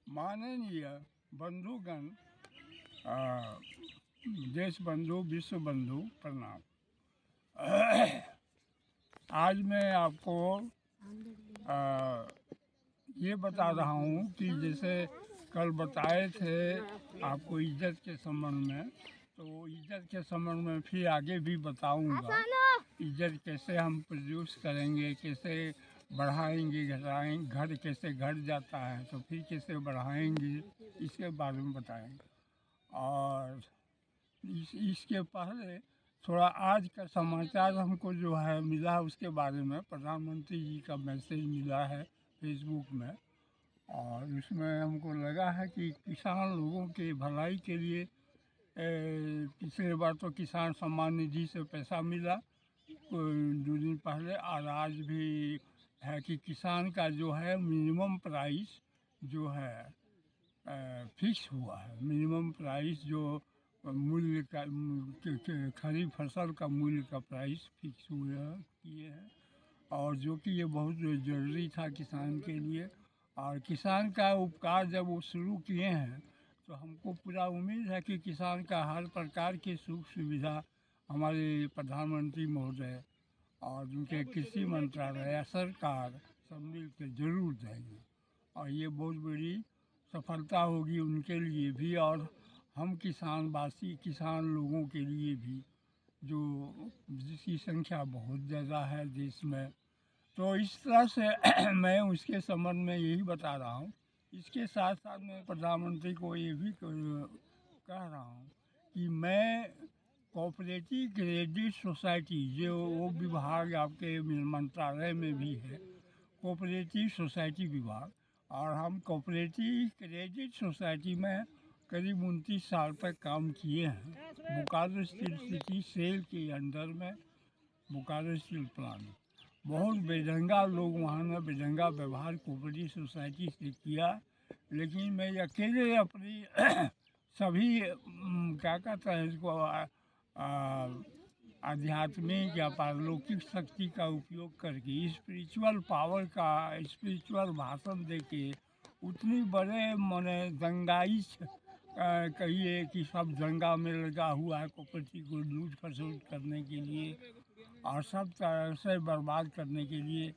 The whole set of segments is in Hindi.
माननीय बंधुगण, देश बंधु, विश्व बंधु, प्रणाम। आज मैं आपको ये बता रहा हूँ कि जैसे कल बताए थे आपको इज्जत के संबंध में, तो इज्जत के संबंध में फिर आगे भी बताऊँगा। इज्जत कैसे हम प्रोड्यूस करेंगे, कैसे बढ़ाएंगे, घटाएंगे, घट कैसे घट जाता है तो फिर कैसे बढ़ाएंगे, इसके बारे में बताएंगे। और इसके पहले थोड़ा आज का समाचार हमको जो है मिला, उसके बारे में प्रधानमंत्री जी का मैसेज मिला है फेसबुक में, और उसमें हमको लगा है कि किसान लोगों के भलाई के लिए पिछले बार तो किसान सम्मान निधि से पैसा मिला 2 दिन पहले, और आज भी है कि किसान का जो है मिनिमम प्राइस जो है फिक्स हुआ है। मिनिमम प्राइस जो मूल्य का खरीफ फसल का मूल्य का प्राइस फिक्स किए हैं, और जो कि ये बहुत ज़रूरी था किसान के लिए। और किसान का उपकार जब वो शुरू किए हैं तो हमको पूरा उम्मीद है कि किसान का हर प्रकार की सुख सुविधा हमारे प्रधानमंत्री महोदय और उनके कृषि मंत्रालय या सरकार सब मिल के जरूर देंगे, और ये बहुत बड़ी सफलता होगी उनके लिए भी और हम किसान लोगों के लिए भी, जो जिसकी संख्या बहुत ज़्यादा है देश में। तो इस तरह से मैं उसके संबंध में यही बता रहा हूँ। इसके साथ साथ मैं प्रधानमंत्री को ये भी कह रहा हूँ कि मैं कोऑपरेटिव क्रेडिट सोसाइटी, जो वो विभाग आपके मंत्रालय में भी है, कोऑपरेटिव सोसाइटी विभाग, और हम कोऑपरेटिव क्रेडिट सोसाइटी में करीब 29 साल तक काम किए हैं। बोकारो स्टील सिटी सेल के अंडर में बोकारो स्टील प्लांट, बहुत बेढंगा लोग वहाँ ने बेढंगा व्यवहार कोऑपरेटिव सोसाइटी से किया, लेकिन मैं अकेले अपनी सभी क्या कहते हैं इसको आध्यात्मिक या पारलौकिक शक्ति का उपयोग करके, स्पिरिचुअल पावर का स्पिरिचुअल भाषण देके उतनी बड़े मने दंगाइश कहिए कि सब दंगा में लगा हुआ है कोऑपरेटिव को लूट खसोट करने के लिए और सब तरह से बर्बाद करने के लिए।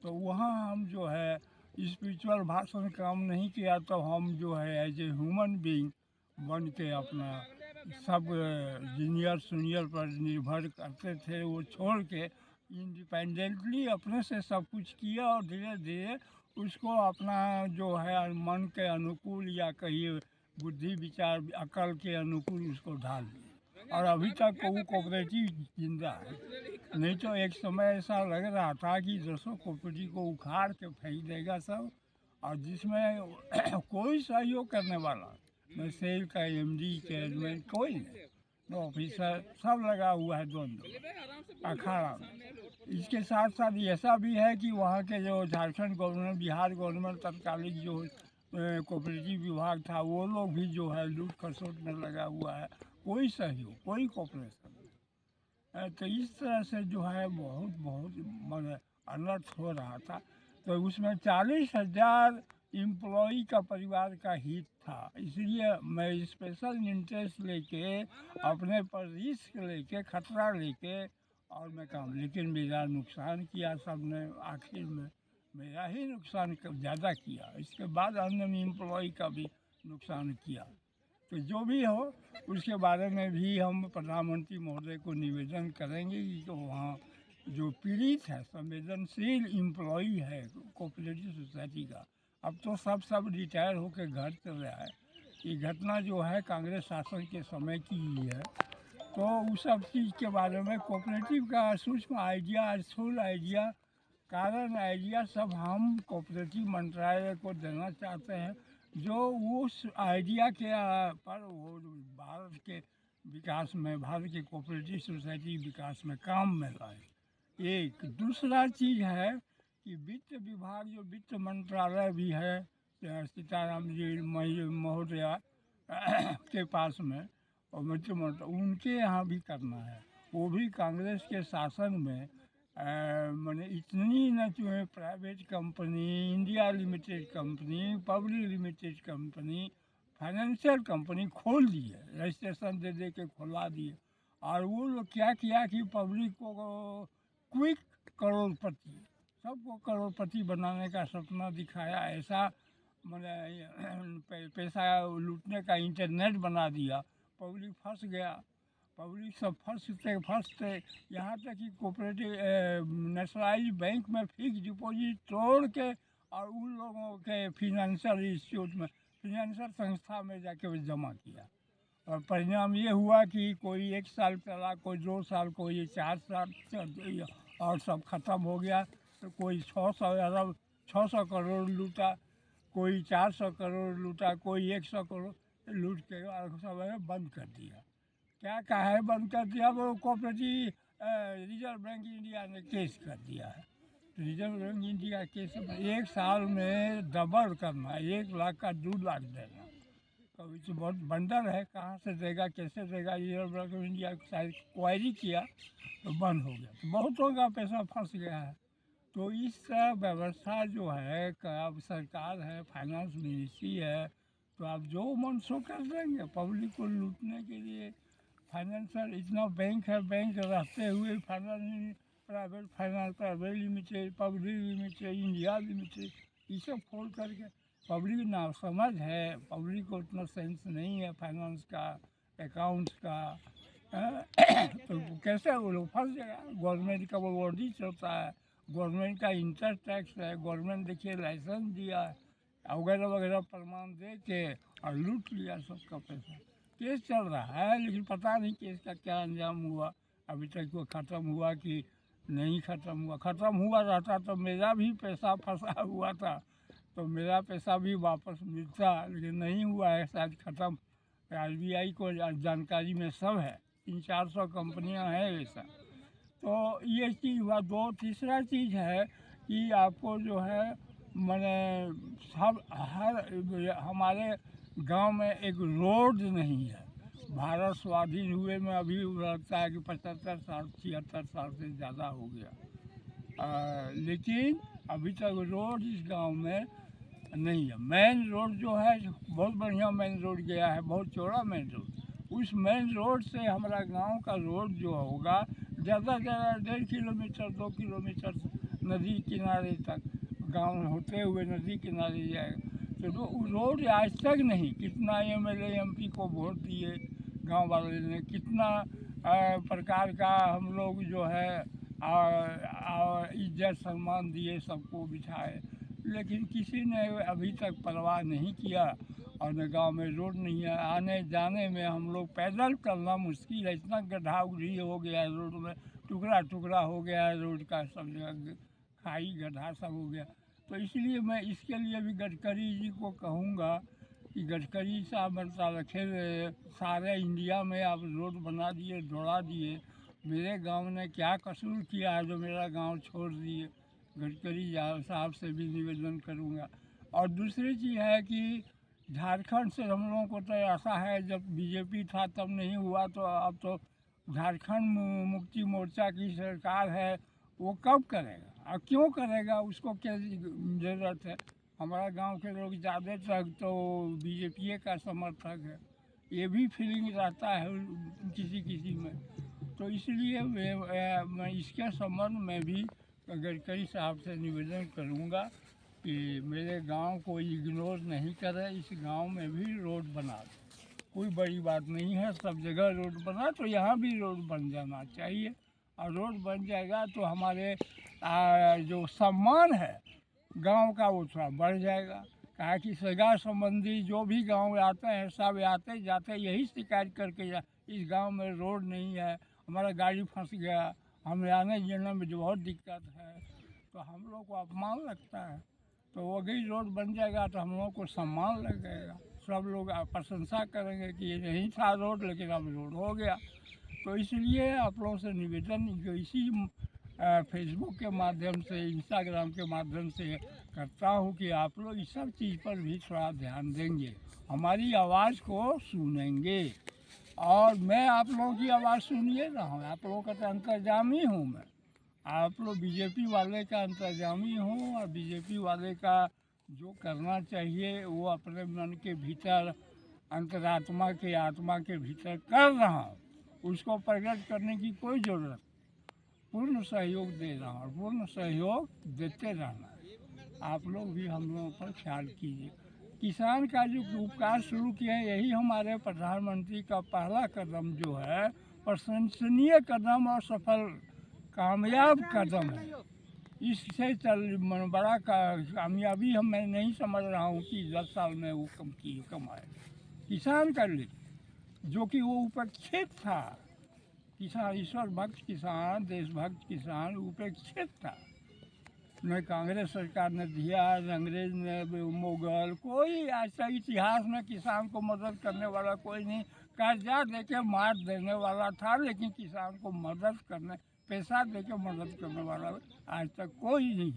तो वहाँ हम जो है स्पिरिचुअल भाषण काम नहीं किया, तो हम जो है एज ए ह्यूमन बीइंग बन के अपना सब जूनियर सीनियर पर निर्भर करते थे, वो छोड़ के इंडिपेंडेंटली अपने से सब कुछ किया और धीरे धीरे उसको अपना जो है मन के अनुकूल या कहिए बुद्धि विचार अकल के अनुकूल उसको ढाल दिया, और अभी तक वो कोऑपरेटिव जिंदा है। नहीं तो एक समय ऐसा लग रहा था कि 200 कोऑपरेटिव को उखाड़ के फेंक देगा सब, और जिसमें कोई सहयोग करने वाला न सेल का एमडी चेयरमैन कोई नहीं, न ऑफिसर, सब लगा हुआ है द्वंद्व अखाड़ा में। इसके साथ साथ ऐसा भी है कि वहाँ के जो झारखंड गवर्नमेंट, बिहार गवर्नमेंट तत्कालीन जो कोऑपरेटिव विभाग था, वो लोग भी जो है लूट खसोट में लगा हुआ है, कोई सहयोग कोई कोऑपरेशन नहीं। तो इस तरह से जो है बहुत बहुत मन अनर्थ हो रहा था। तो उसमें 40,000 एम्प्लॉई का परिवार का हित था, इसलिए मैं स्पेशल इंटरेस्ट लेके अपने पर रिस्क लेके खतरा लेके और मैं काम, लेकिन मेरा नुकसान किया सबने, आखिर में मेरा ही नुकसान ज़्यादा किया, इसके बाद अन्य एम्प्लॉई का भी नुकसान किया। तो जो भी हो उसके बारे में भी हम प्रधानमंत्री महोदय को निवेदन करेंगे कि तो वहाँ जो पीड़ित है, संवेदनशील एम्प्लॉई है कोऑपरेटिव सोसाइटी का, अब तो सब रिटायर होकर घर चल रहा है। ये घटना जो है कांग्रेस शासन के समय की ही है, तो उस सब चीज़ के बारे में कोऑपरेटिव का सूक्ष्म आइडिया, स्थूल आइडिया, कारण आइडिया सब हम कोऑपरेटिव मंत्रालय को देना चाहते हैं, जो उस आइडिया के पर वो भारत के विकास में, भारत के कोऑपरेटिव सोसाइटी विकास में काम में लाए। एक दूसरा चीज़ है कि वित्त विभाग, जो वित्त मंत्रालय भी है सीताराम जी महोदया के पास में, और वित्त मंत्रालय उनके यहाँ भी करना है। वो भी कांग्रेस के शासन में मैंने इतनी न तुम्हें private company, India limited company, public limited company, financial company खोल दी है, रजिस्ट्रेशन दे दे के खुला दिए। और वो लोग क्या किया कि पब्लिक को क्विक करोड़पति, सबको करोड़पति बनाने का सपना दिखाया। ऐसा मैंने पैसा लूटने का इंटरनेट बना दिया, पब्लिक फंस गया। पब्लिक सब फंसते फंसते यहाँ तक कि कोऑपरेटिव नेशनलाइज बैंक में फिक्स डिपॉजिट तोड़ के और उन लोगों के फिनेंशियल इंस्टीट्यूट में, फिनेंशियल संस्था में जाके वो जमा किया। और परिणाम ये हुआ कि कोई 1 साल चला, कोई 2 साल, कोई 4 साल और सब खत्म हो गया। तो कोई 600 करोड़ लूटा, कोई 400 करोड़ लूटा, कोई 100 करोड़ लूट के और सब बंद कर दिया। क्या कहा है बंद कर दिया? वो कोऑपरेटिव रिजर्व बैंक इंडिया ने केस कर दिया है। रिजर्व बैंक इंडिया केस में 1 साल में डबल करना, 1 लाख का 2 लाख देना। कभी तो बहुत बंडर है, कहाँ से देगा, कैसे देगा। रिजर्व बैंक ऑफ इंडिया शायद क्वायरी किया तो बंद हो गया, तो बहुतों का पैसा फंस गया है। तो इस तरह व्यवस्था जो है, अब सरकार है, फाइनेंस मिनिस्ट्री है, तो आप जो मन सो कर देंगे पब्लिक को लूटने के लिए। फाइनेंशियल इतना बैंक है, बैंक रहते हुए finance, private finance, private limited, public limited, India limited, ये सब खोल करके पब्लिक ना समझ है, पब्लिक को उतना सेंस नहीं है फाइनेंस का, अकाउंट्स का। तो कैसे वो लोग फंस जाएगा। गवर्नमेंट का वो ऑडिट होता है, गवर्नमेंट का इंटर टैक्स है, गवर्नमेंट देखिए लाइसेंस दिया है, वगैरह वगैरह प्रमाण दे के और लूट लिया सबका पैसा। केस चल रहा है, लेकिन पता नहीं केस का क्या अंजाम हुआ। अभी तक वो ख़त्म हुआ कि नहीं ख़त्म हुआ। ख़त्म हुआ रहता तो मेरा भी पैसा फंसा हुआ था, तो मेरा पैसा भी वापस मिलता, लेकिन नहीं हुआ है, शायद ख़त्म। RBI को जानकारी में सब है, 300-400 कंपनियां हैं ऐसा। तो ये चीज़ हुआ। तीसरा चीज़ है कि आपको जो है मैंने सब हर हमारे गांव में एक रोड नहीं है। भारत स्वाधीन हुए में अभी लगता है कि 75 साल 76 साल से ज़्यादा हो गया, लेकिन अभी तक रोड इस गांव में नहीं है। मेन रोड जो है बहुत बढ़िया मेन रोड गया है, बहुत चौड़ा मेन रोड। उस मेन रोड से हमारा गांव का रोड जो होगा ज़्यादा से ज़्यादा 1.5 किलोमीटर 2 किलोमीटर नदी किनारे तक, गांव होते हुए नदी किनारे जाएगा। तो रोड आज तक नहीं। कितना MLA MP को वोट दिए गांव वाले ने, कितना प्रकार का हम लोग जो है इज्जत सम्मान दिए, सबको बिठाए, लेकिन किसी ने अभी तक परवाह नहीं किया। और न गाँव में रोड नहीं है, आने जाने में हम लोग पैदल चलना मुश्किल है, इतना गड्ढा उगड़ी हो गया है रोड में, टुकड़ा टुकड़ा हो गया है रोड का, सब जगह खाई गड्ढा सब हो गया। तो इसलिए मैं इसके लिए भी गडकरी जी को कहूँगा कि गडकरी साहब रखे सारे इंडिया में आप रोड बना दिए, दौड़ा दिए, मेरे गांव ने क्या कसूर किया है जो मेरा गांव छोड़ दिए। गडकरी साहब से भी निवेदन करूंगा। और दूसरी चीज़ है कि झारखंड से हम लोगों को तो ऐसा है, जब बीजेपी था तब नहीं हुआ, तो अब तो झारखंड मुक्ति मोर्चा की सरकार है, वो कब करेगा और क्यों करेगा, उसको क्या ज़रूरत है। हमारा गांव के लोग ज़्यादातर तो बीजेपी का समर्थक है, ये भी फीलिंग रहता है किसी किसी में। तो इसलिए मैं इसके संबंध में भी गडकरी साहब से निवेदन करूंगा कि मेरे गांव को इग्नोर नहीं करें, इस गांव में भी रोड बना दे। कोई बड़ी बात नहीं है, सब जगह रोड बना, तो यहाँ भी रोड बन जाना चाहिए। और रोड बन जाएगा तो हमारे जो सम्मान है गांव का वो थोड़ा बढ़ जाएगा। कहा कि सगा संबंधी जो भी गांव आते हैं, सब आते जाते यही शिकायत करके इस गांव में रोड नहीं है, हमारा गाड़ी फंस गया, हमें आने जाने में जो बहुत दिक्कत है, तो हम लोग को अपमान लगता है। तो वो अगर रोड बन जाएगा तो हम लोग को सम्मान लगेगा, सब लोग प्रशंसा करेंगे कि ये नहीं था रोड, लेकिन अब रोड हो गया। तो इसलिए आप लोगों से निवेदन जो इसी फेसबुक के माध्यम से, इंस्टाग्राम के माध्यम से करता हूँ कि आप लोग इस सब चीज़ पर भी थोड़ा ध्यान देंगे, हमारी आवाज़ को सुनेंगे। और मैं आप लोगों की आवाज़ सुनिए रहा हूँ, आप लोगों का तो अंतर्जामी हूँ मैं, आप लोग बीजेपी वाले का अंतर्जामी हो और बीजेपी वाले का जो करना चाहिए वो अपने मन के भीतर अंतरात्मा के आत्मा के भीतर कर रहा हूँ, उसको प्रकट करने की कोई ज़रूरत, पूर्ण सहयोग दे रहा हूँ और पूर्ण सहयोग देते रहना। आप लोग भी हम लोगों पर ख्याल कीजिए। किसान का जो उपकार शुरू किए हैं, यही हमारे प्रधानमंत्री का पहला कदम जो है प्रशंसनीय कदम और सफल कामयाब कदम है। इससे बड़ा कामयाबी हम मैं नहीं समझ रहा हूँ कि 10 साल में वो कमाए किसान कर ले, जो कि वो उपेक्षित था। किसान, ईश्वर भक्त किसान, देशभक्त किसान उपेक्षित था। न कांग्रेस सरकार ने दिया, न अंग्रेज ने, मुगल, कोई आज तक इतिहास में किसान को मदद करने वाला कोई नहीं। कर्जा दे के मार देने वाला था, लेकिन किसान को मदद करने, पैसा दे के मदद करने वाला आज तक कोई नहीं।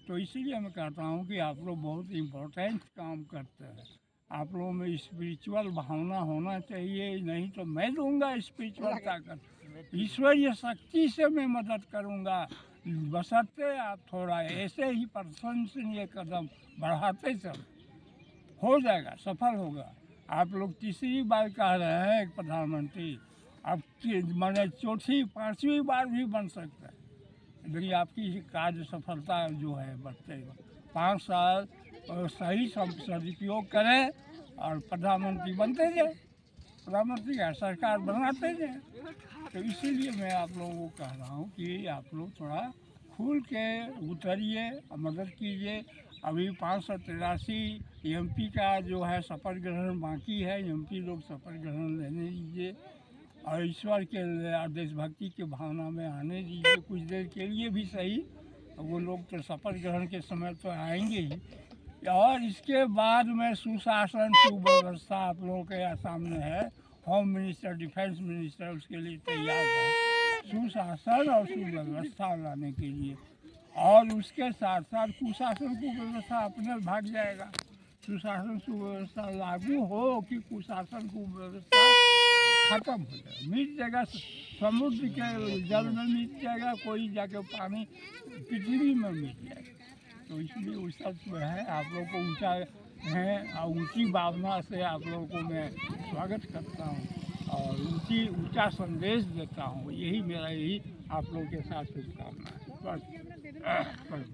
तो इसीलिए मैं कहता हूँ कि आप लोग बहुत इम्पोर्टेंट काम करते हैं। आप लोगों में स्पिरिचुअल भावना होना चाहिए, नहीं तो मैं दूंगा स्पिरिचुअल ताकत, ईश्वरीय शक्ति से मैं मदद करूंगा, बशर्ते आप थोड़ा ऐसे ही प्रशंसनीय कदम बढ़ाते चलो, हो जाएगा, सफल होगा। आप लोग तीसरी बार कह रहे हैं प्रधानमंत्री, अब मैंने चौथी 5वीं बार भी बन सकता है, लेकिन आपकी कार्य सफलता जो है बढ़ते 5 साल और सही सदुपयोग करें और प्रधानमंत्री बनते जाए, प्रधानमंत्री का सरकार बनाते जाए। तो इसीलिए मैं आप लोगों को कह रहा हूँ कि आप लोग थोड़ा खुल के उतरिए और मदद कीजिए। अभी 583 एमपी का जो है शपथ ग्रहण बाकी है, एमपी लोग शपथ ग्रहण लेने दीजिए और ईश्वर के देशभक्ति के भावना में आने दीजिए, कुछ देर के लिए भी सही। वो लोग तो शपथ ग्रहण के समय तो आएंगे ही, और इसके बाद में सुशासन सुव्यवस्था आप लोगों के सामने है। होम मिनिस्टर, डिफेंस मिनिस्टर उसके लिए तैयार है, सुशासन और सुव्यवस्था लाने के लिए। और उसके साथ साथ कुशासन कुव्यवस्था अपने भाग जाएगा। सुशासन सुव्यवस्था लागू हो कि कुशासन कुव्यवस्था खत्म हो जाए, मिट जाएगा, समुद्र के जल में मिट जाएगा, कोई जाके पानी पृथ्वी में मिट जाएगा। तो इसलिए उस सब है, आप लोग को ऊँचा है और ऊँची भावना से आप लोगों को मैं स्वागत करता हूँ और ऊँचा संदेश देता हूँ। यही मेरा आप लोगों के साथ शुभकामना है। बस।